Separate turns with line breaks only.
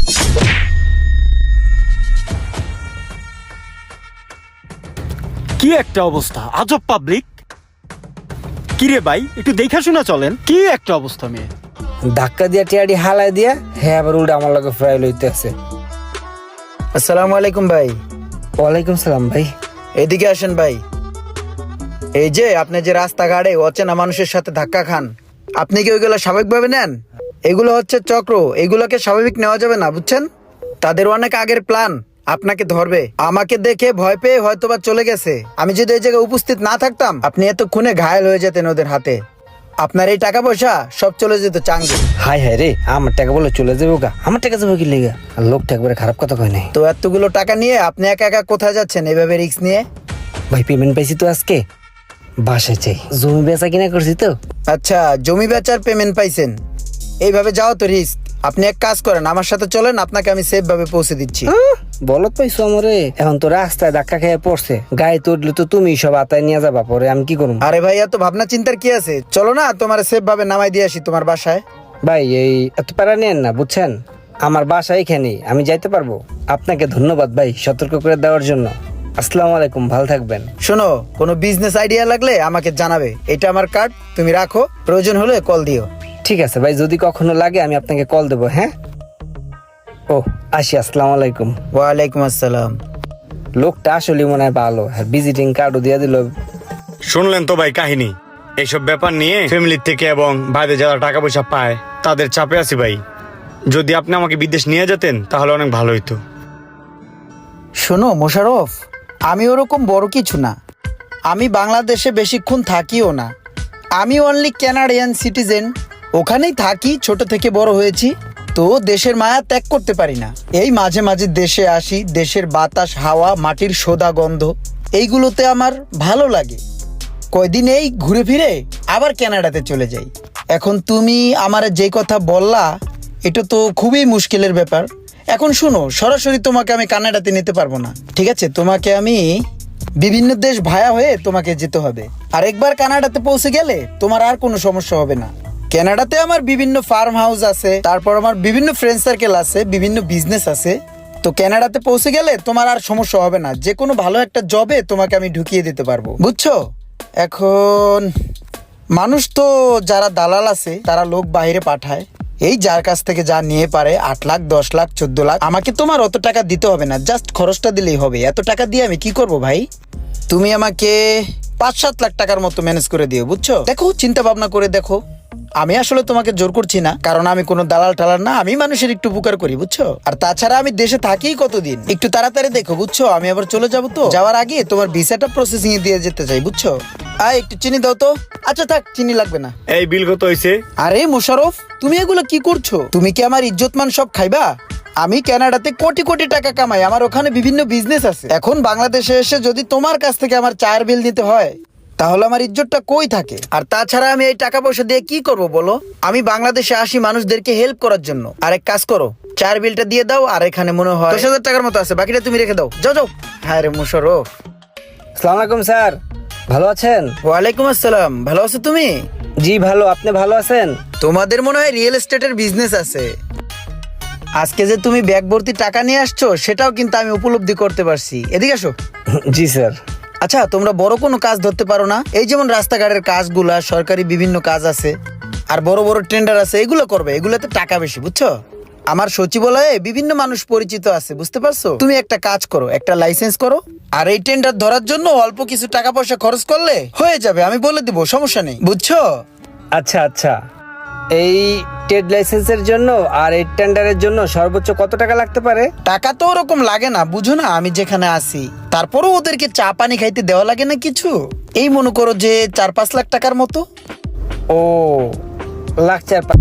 কি একটা অবস্থা, আজব পাবলিক। কিরে ভাই, একটু দেখা শোনা চলেন। কি একটা অবস্থা মেয়ে।
ধাক্কা দিয়া টিয়াডি হালাই দিয়া হ্যাঁ আবার উল্টা আমার লগে ফ্রাই লইতে আছে।
আসসালামু আলাইকুম ভাই।
ওয়ালাইকুম সালাম ভাই।
এদিকে আসেন ভাই। এই যে আপনি যে রাস্তাঘাটে অচেনা মানুষের সাথে ধাক্কা খান, আপনি কি ওইগুলো স্বাভাবিকভাবে নেন? এগুলো হচ্ছে চক্র, এগুলোকে স্বাভাবিক নেওয়া যাবে না, বুঝছেন? তাদের অনেক আগের প্ল্যান, আপনাকে ধরবে। আমাকে দেখে ভয় পেয়ে হয়তোবা চলে গেছে। আমি যদি এই জায়গায় উপস্থিত না থাকতাম, আপনি এতক্ষণে ঘায়েল হয়ে যেতেন ওদের হাতে। আপনার এই টাকা পয়সা সব চলে যেত চাঙ্গে।
হাই হাই রে, আমার টাকা বলে চলে যাবো গা? আমার টাকা যাবো কি লেগা? আর লোকটা একবারে খারাপ কথা কয় নাই।
তো এতগুলো টাকা নিয়ে আপনি একা একা কোথায় যাচ্ছেন এইভাবে রিস্ক নিয়ে?
ভাই পেমেন্ট পাইছি তো আজকে, বাসায় চাই। জমি বেচা কিনা করছি তো।
আচ্ছা, জমি বেচার পেমেন্ট পাইছেন, এইভাবে যাও তো রিস্ক। আপনি এক কাজ করেন, আমার সাথে চলেন, আপনাকে আমি সেফ ভাবে পৌঁছে দিচ্ছি।
বলত পাইছো আমারে? এখন তো রাস্তায় ধাক্কা খেয়ে পড়ছে, গায়ে তো উঠলে তো তুমি সব আতায় নিয়ে যাবা, পরে আমি কি করবো?
আরে ভাই, এত ভাবনা চিন্তার কি আছে? চলো না, তোমার সেফ ভাবে নামাই দিয়ে আসি তোমার বাসায়।
ভাই এই এত প্যারা নেন না, বুঝছেন? আমার বাসা এখানেই, আমি যাইতে পারবো। আপনাকে ধন্যবাদ ভাই সতর্ক করে দেওয়ার জন্য। আসসালামু আলাইকুম, ভালো থাকবেন।
শোনো, কোনো বিজনেস আইডিয়া লাগলে আমাকে জানাবে। এটা আমার কার্ড, তুমি রাখো, প্রয়োজন হলে কল দিও।
ঠিক আছে ভাই, যদি কখনো লাগে আমি আপনাকে কল দেবো। হ্যাঁ, ও আসি। আসসালামু আলাইকুম।
ওয়ালাইকুম আসসালাম।
লোকটা আসলে মনে হয় ভালো, আর ভিজিটিং কার্ডও দিয়ে দিল।
শুনলেন তো ভাই কাহিনী। এইসব ব্যাপার নিয়ে ফ্যামিলির থেকে এবং বাইরে যারা টাকা পয়সা পায় তাদের চাপে আছি ভাই। যদি আপনি আমাকে বিদেশ নিয়ে যেতেন তাহলে অনেক ভালো হইতো।
শোনো মোশাররফ, আমি ওরকম বড় কিছু না। আমি বাংলাদেশে বেশিক্ষণ থাকিও না। আমি অনলি ক্যানাডিয়ান সিটিজেন, ওখানেই থাকি, ছোট থেকে বড় হয়েছি। তো দেশের মায়া ত্যাগ করতে পারি না। এই মাঝে মাঝে দেশে আসি, দেশের বাতাস, হাওয়া, মাটির সোদা গন্ধ, এইগুলোতে আমার ভালো লাগে। কয়দিন এই ঘুরে ফিরে আবার কানাডাতে চলে যাই। এখন তুমি আমার যে কথা বললা, এটা তো খুবই মুশকিলের ব্যাপার। এখন শুনো, সরাসরি তোমাকে আমি কানাডাতে নিতে পারবো না, ঠিক আছে? তোমাকে আমি বিভিন্ন দেশ ভায়া হয়ে তোমাকে যেতে হবে। আর একবার কানাডাতে পৌঁছে গেলে তোমার আর কোনো সমস্যা হবে না। কানাডাতে আমার বিভিন্ন ফার্ম হাউস আছে, তারপর আমার বিভিন্ন ফ্রেন্ড সার্কেল আছে, বিভিন্ন বিজনেস আছে। তো কানাডাতে পৌঁছে গেলে তোমার আর সমস্যা হবে না। যে কোনো ভালো একটা জবে তোমাকে আমি ঢুকিয়ে দিতে পারবো, বুঝছো? এখন মানুষ তো যারা দালাল আছে তারা লোক বাইরে পাঠায়, এই যার কাছ থেকে যা নিয়ে পারে, 8 লাখ, 10 লাখ, 14 লাখ। আমাকে তোমার অত টাকা দিতে হবে না, জাস্ট খরচটা দিলেই হবে। এত টাকা দিয়ে আমি কি করব ভাই? তুমি আমাকে 5-7 লাখ টাকার মতো ম্যানেজ করে দিও, বুঝছো? দেখো, চিন্তা ভাবনা করে দেখো। আমি আসলে তোমাকে জোর করছি না, কারণ আমি কোনো দালাল টালাল না। আমি মানুষের একটু উপকার করি, বুঝছো? আর তাছাড়া আমি দেশে থাকি কতদিন, একটু তাড়াতাড়ি দেখো, বুঝছো? আমি আবার চলে যাবো, তো যাওয়ার আগে তোমার ভিসাটা প্রসেসিং এ দিয়ে যেতে চাই, বুঝছো? একটু চিনি দাও তো। আচ্ছা থাক, চিনি লাগবে না।
এই বিল কত হয়েছে?
আরে মোশাররফ, তুমি এগুলো কি করছো? তুমি কি আমার ইজ্জতমান সব খাইবা? আমি কানাডাতে কোটি কোটি টাকা কামাই, আমার ওখানে বিভিন্ন বিজনেস আছে। এখন বাংলাদেশে এসে যদি তোমার কাছ থেকে আমার চায়ের বিল দিতে হয়, তাহলে আমার ইজ্জতটা কই থাকে? আর তাছাড়া আমি এই টাকা পয়সা দিয়ে কি করব বলো? আমি বাংলাদেশে আসি মানুষদেরকে হেল্প করার জন্য। আর এক কাজ করো, চায়ের বিলটা দিয়ে দাও। আর এখানে মনে হয় 10,000 টাকার মতো আছে, বাকিটা তুমি রেখে দাও। যাও যাও। হ্যাঁ রে মোশাররফ।
আসসালামু আলাইকুম স্যার, ভালো আছেন?
ওয়ালাইকুম আসসালাম। ভালো আছো তুমি?
জি ভালো, আপনি ভালো আছেন?
তোমাদের মনে হয় রিয়েল এস্টেটের বিজনেস আছে। আজকে যে তুমি ব্যাগ ভর্তি টাকা নিয়ে আসছো, সেটাও কিন্তু আমি উপলব্ধি করতে পারছি। এদিকে আসো।
জি স্যার।
আচ্ছা, তোমরা বড় কোনো কাজ ধরতে পারো না? এই যেমন রাস্তাঘাটের কাজগুলা, সরকারি বিভিন্ন কাজ আছে, আর বড় বড় টেন্ডার আছে, এগুলো করবে। এগুলোতে টাকা বেশি, বুঝছো? আমার সচিবালয়ে বিভিন্ন মানুষ পরিচিত আছে, বুঝতে পারছো? তুমি একটা কাজ করো, একটা লাইসেন্স করো, আর এই টেন্ডার ধরার জন্য অল্প কিছু টাকা পয়সা খরচ করলে হয়ে যাবে। আমি বলে দিব, সমস্যা নেই, বুঝছো?
আচ্ছা আচ্ছা, এই ট্রেড লাইসেন্সের জন্য আর এই টেন্ডারের জন্য সর্বোচ্চ কত টাকা লাগতে পারে?
টাকা তো ওরকম লাগে না, বুঝো না? আমি যেখানে আসি, তারপরও ওদেরকে চা পানি খাইতে দেওয়া লাগে না কিছু। এই মনে করো যে 4-5 লাখ টাকার মতো।
ও লাখ 4-5।